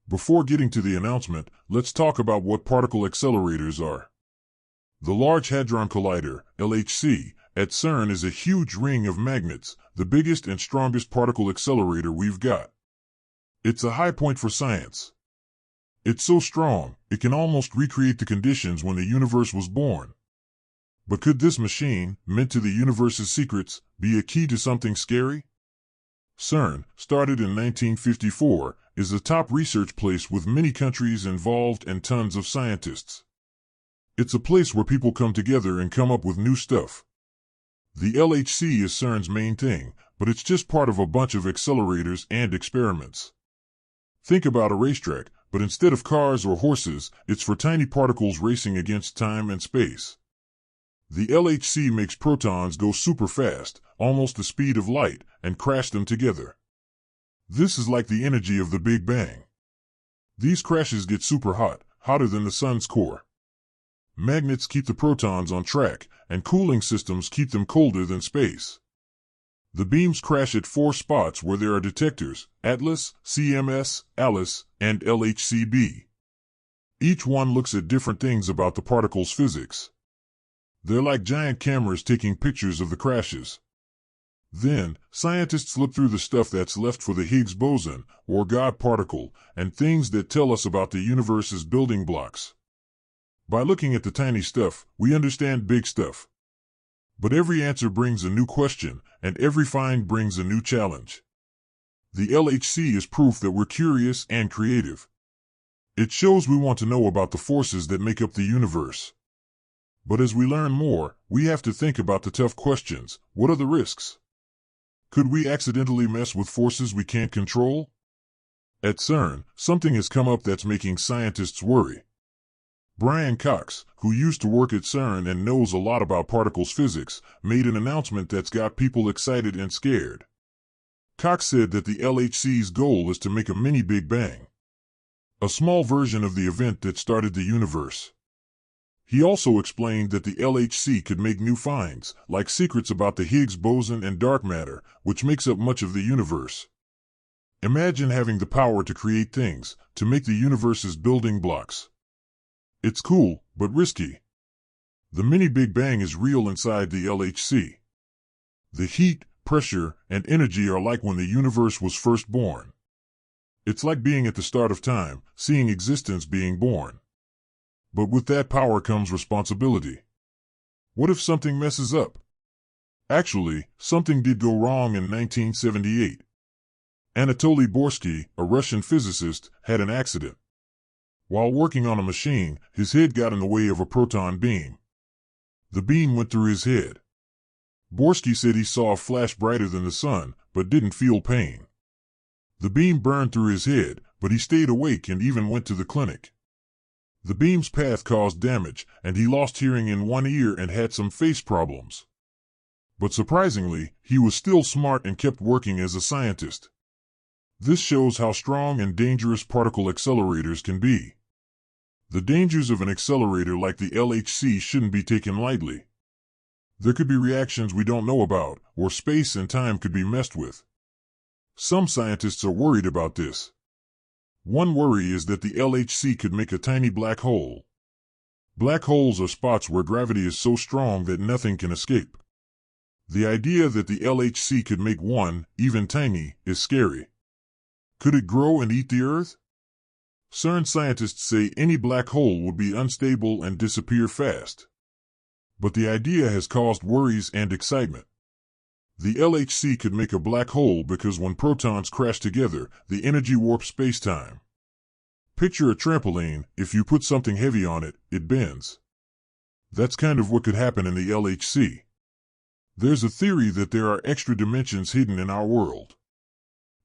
Before getting to the announcement, let's talk about what particle accelerators are. The Large Hadron Collider, LHC, at CERN is a huge ring of magnets, the biggest and strongest particle accelerator we've got. It's a high point for science. It's so strong, it can almost recreate the conditions when the universe was born. But could this machine, meant to the universe's secrets, be a key to something scary? CERN, started in 1954, is the top research place with many countries involved and tons of scientists. It's a place where people come together and come up with new stuff. The LHC is CERN's main thing, but it's just part of a bunch of accelerators and experiments. Think about a racetrack, but instead of cars or horses, it's for tiny particles racing against time and space. The LHC makes protons go super fast, almost the speed of light, and crash them together. This is like the energy of the Big Bang. These crashes get super hot, hotter than the sun's core. Magnets keep the protons on track, and cooling systems keep them colder than space. The beams crash at 4 spots where there are detectors: Atlas, CMS, ALICE, and LHCb. Each one looks at different things about the particle's physics. They're like giant cameras taking pictures of the crashes. Then, scientists look through the stuff that's left for the Higgs boson, or God particle, and things that tell us about the universe's building blocks. By looking at the tiny stuff, we understand big stuff. But every answer brings a new question, and every find brings a new challenge. The LHC is proof that we're curious and creative. It shows we want to know about the forces that make up the universe. But as we learn more, we have to think about the tough questions. What are the risks? Could we accidentally mess with forces we can't control? At CERN, something has come up that's making scientists worry. Brian Cox, who used to work at CERN and knows a lot about particles physics, made an announcement that's got people excited and scared. Cox said that the LHC's goal is to make a mini Big Bang, a small version of the event that started the universe. He also explained that the LHC could make new finds, like secrets about the Higgs boson and dark matter, which makes up much of the universe. Imagine having the power to create things, to make the universe's building blocks. It's cool, but risky. The mini Big Bang is real inside the LHC. The heat, pressure, and energy are like when the universe was first born. It's like being at the start of time, seeing existence being born. But with that power comes responsibility. What if something messes up? Actually, something did go wrong in 1978. Anatoly Borsky, a Russian physicist, had an accident. While working on a machine, his head got in the way of a proton beam. The beam went through his head. Borsky said he saw a flash brighter than the sun, but didn't feel pain. The beam burned through his head, but he stayed awake and even went to the clinic. The beam's path caused damage, and he lost hearing in one ear and had some face problems. But surprisingly, he was still smart and kept working as a scientist. This shows how strong and dangerous particle accelerators can be. The dangers of an accelerator like the LHC shouldn't be taken lightly. There could be reactions we don't know about, or space and time could be messed with. Some scientists are worried about this. One worry is that the LHC could make a tiny black hole. Black holes are spots where gravity is so strong that nothing can escape. The idea that the LHC could make one, even tiny, is scary. Could it grow and eat the Earth? CERN scientists say any black hole would be unstable and disappear fast. But the idea has caused worries and excitement. The LHC could make a black hole because when protons crash together, the energy warps space-time. Picture a trampoline. If you put something heavy on it, it bends. That's kind of what could happen in the LHC. There's a theory that there are extra dimensions hidden in our world.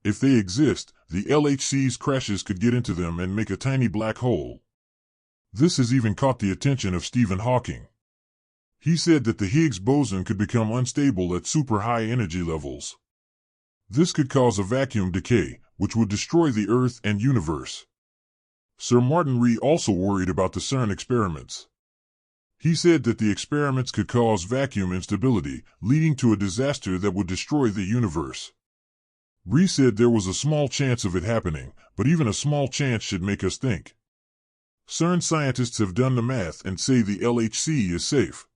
If they exist, the LHC's crashes could get into them and make a tiny black hole. This has even caught the attention of Stephen Hawking. He said that the Higgs boson could become unstable at super high energy levels. This could cause a vacuum decay, which would destroy the Earth and universe. Sir Martin Rees also worried about the CERN experiments. He said that the experiments could cause vacuum instability, leading to a disaster that would destroy the universe. Ree said there was a small chance of it happening, but even a small chance should make us think. CERN scientists have done the math and say the LHC is safe.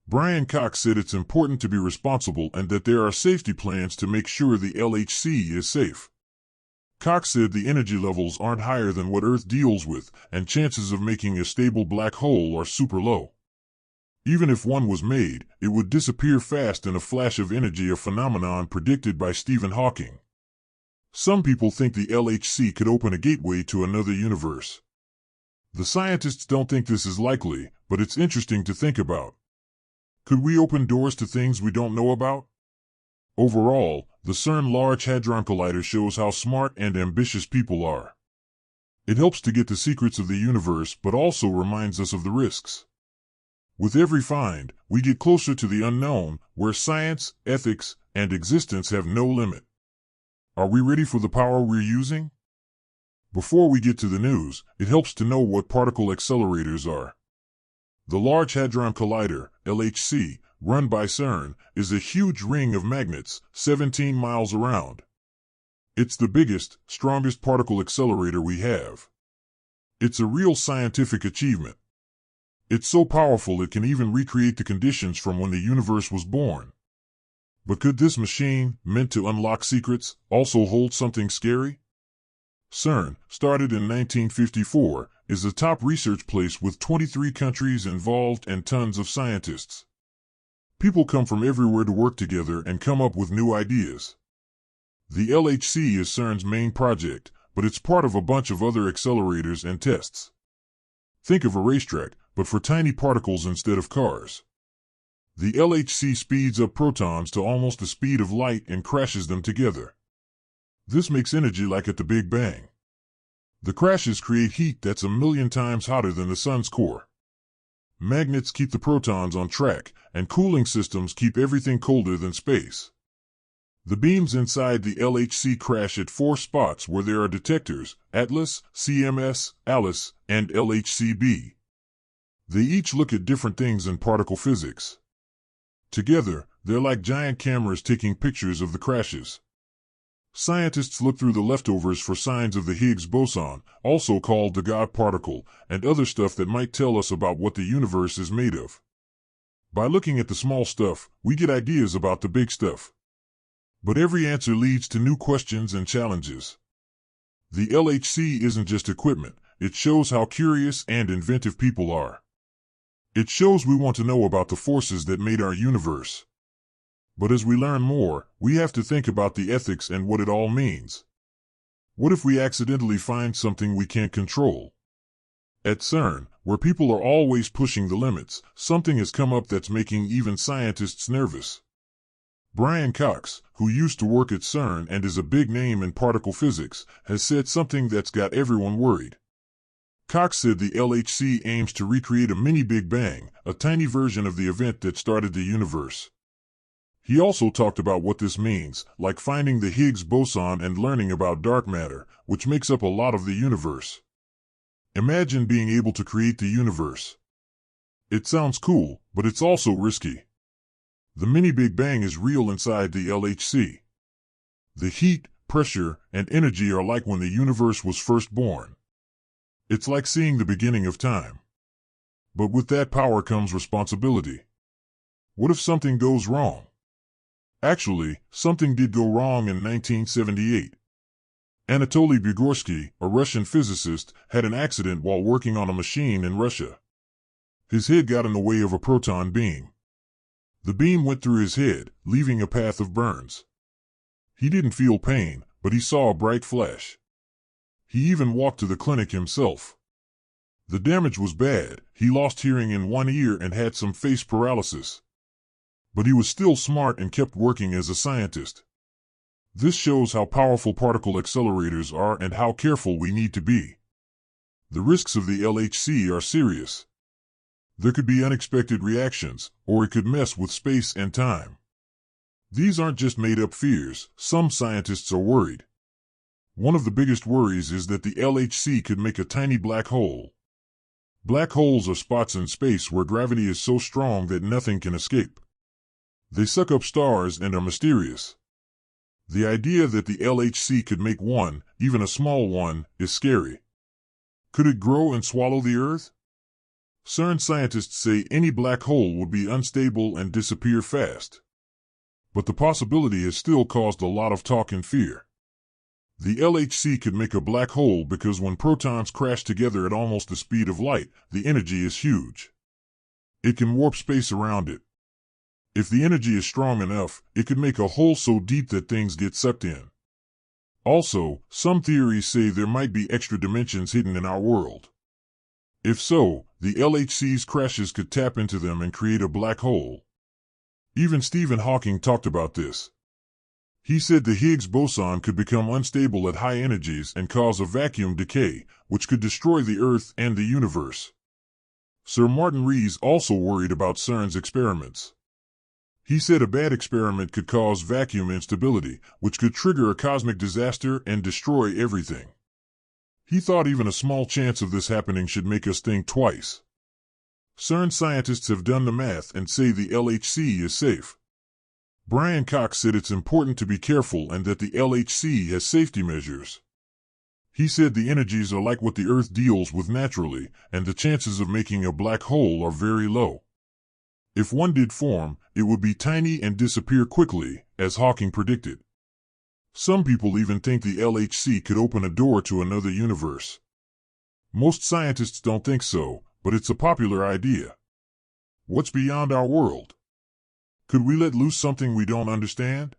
Brian Cox said it's important to be responsible and that there are safety plans to make sure the LHC is safe. Cox said the energy levels aren't higher than what Earth deals with, and chances of making a stable black hole are super low. Even if one was made, it would disappear fast in a flash of energy, a phenomenon predicted by Stephen Hawking. Some people think the LHC could open a gateway to another universe. The scientists don't think this is likely, but it's interesting to think about. Could we open doors to things we don't know about? Overall, the CERN Large Hadron Collider shows how smart and ambitious people are. It helps to get the secrets of the universe, but also reminds us of the risks. With every find, we get closer to the unknown, where science, ethics, and existence have no limit. Are we ready for the power we're using? Before we get to the news, it helps to know what particle accelerators are. The Large Hadron Collider, LHC, run by CERN, is a huge ring of magnets, 17 miles around. It's the biggest, strongest particle accelerator we have. It's a real scientific achievement. It's so powerful it can even recreate the conditions from when the universe was born. But could this machine, meant to unlock secrets, also hold something scary? CERN, started in 1954, is the top research place with 23 countries involved and tons of scientists. People come from everywhere to work together and come up with new ideas. The LHC is CERN's main project, but it's part of a bunch of other accelerators and tests. Think of a racetrack, but for tiny particles instead of cars. The LHC speeds up protons to almost the speed of light and crashes them together. This makes energy like at the Big Bang. The crashes create heat that's 1,000,000 times hotter than the sun's core. Magnets keep the protons on track, and cooling systems keep everything colder than space. The beams inside the LHC crash at 4 spots where there are detectors: Atlas, CMS, ALICE, and LHCb. They each look at different things in particle physics. Together, they're like giant cameras taking pictures of the crashes. Scientists look through the leftovers for signs of the Higgs boson, also called the God particle, and other stuff that might tell us about what the universe is made of. By looking at the small stuff, we get ideas about the big stuff. But every answer leads to new questions and challenges. The LHC isn't just equipment, it shows how curious and inventive people are. It shows we want to know about the forces that made our universe. But as we learn more, we have to think about the ethics and what it all means. What if we accidentally find something we can't control? At CERN, where people are always pushing the limits, something has come up that's making even scientists nervous. Brian Cox, who used to work at CERN and is a big name in particle physics, has said something that's got everyone worried. Cox said the LHC aims to recreate a mini Big Bang, a tiny version of the event that started the universe. He also talked about what this means, like finding the Higgs boson and learning about dark matter, which makes up a lot of the universe. Imagine being able to create the universe. It sounds cool, but it's also risky. The mini Big Bang is real inside the LHC. The heat, pressure, and energy are like when the universe was first born. It's like seeing the beginning of time. But with that power comes responsibility. What if something goes wrong? Actually, something did go wrong in 1978. Anatoly Bugorsky, a Russian physicist, had an accident while working on a machine in Russia. His head got in the way of a proton beam. The beam went through his head, leaving a path of burns. He didn't feel pain, but he saw a bright flash. He even walked to the clinic himself. The damage was bad. He lost hearing in one ear and had some face paralysis. But he was still smart and kept working as a scientist. This shows how powerful particle accelerators are and how careful we need to be. The risks of the LHC are serious. There could be unexpected reactions, or it could mess with space and time. These aren't just made-up fears. Some scientists are worried. One of the biggest worries is that the LHC could make a tiny black hole. Black holes are spots in space where gravity is so strong that nothing can escape. They suck up stars and are mysterious. The idea that the LHC could make one, even a small one, is scary. Could it grow and swallow the Earth? CERN scientists say any black hole would be unstable and disappear fast. But the possibility has still caused a lot of talk and fear. The LHC could make a black hole because when protons crash together at almost the speed of light, the energy is huge. It can warp space around it. If the energy is strong enough, it could make a hole so deep that things get sucked in. Also, some theories say there might be extra dimensions hidden in our world. If so, the LHC's crashes could tap into them and create a black hole. Even Stephen Hawking talked about this. He said the Higgs boson could become unstable at high energies and cause a vacuum decay, which could destroy the Earth and the universe. Sir Martin Rees also worried about CERN's experiments. He said a bad experiment could cause vacuum instability, which could trigger a cosmic disaster and destroy everything. He thought even a small chance of this happening should make us think twice. CERN scientists have done the math and say the LHC is safe. Brian Cox said it's important to be careful and that the LHC has safety measures. He said the energies are like what the Earth deals with naturally, and the chances of making a black hole are very low. If one did form, it would be tiny and disappear quickly, as Hawking predicted. Some people even think the LHC could open a door to another universe. Most scientists don't think so, but it's a popular idea. What's beyond our world? Could we let loose something we don't understand?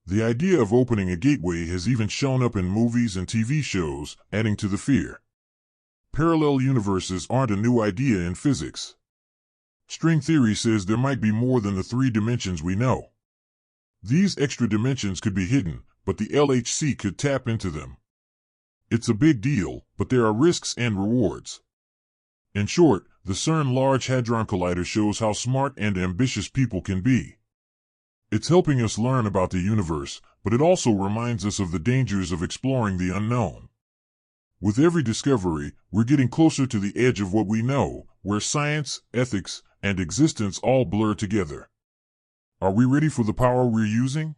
The idea of opening a gateway has even shown up in movies and TV shows, adding to the fear. Parallel universes aren't a new idea in physics. String theory says there might be more than the 3 dimensions we know. These extra dimensions could be hidden, but the LHC could tap into them. It's a big deal, but there are risks and rewards. In short, the CERN Large Hadron Collider shows how smart and ambitious people can be. It's helping us learn about the universe, but it also reminds us of the dangers of exploring the unknown. With every discovery, we're getting closer to the edge of what we know, where science, ethics, and existence all blur together. Are we ready for the power we're using?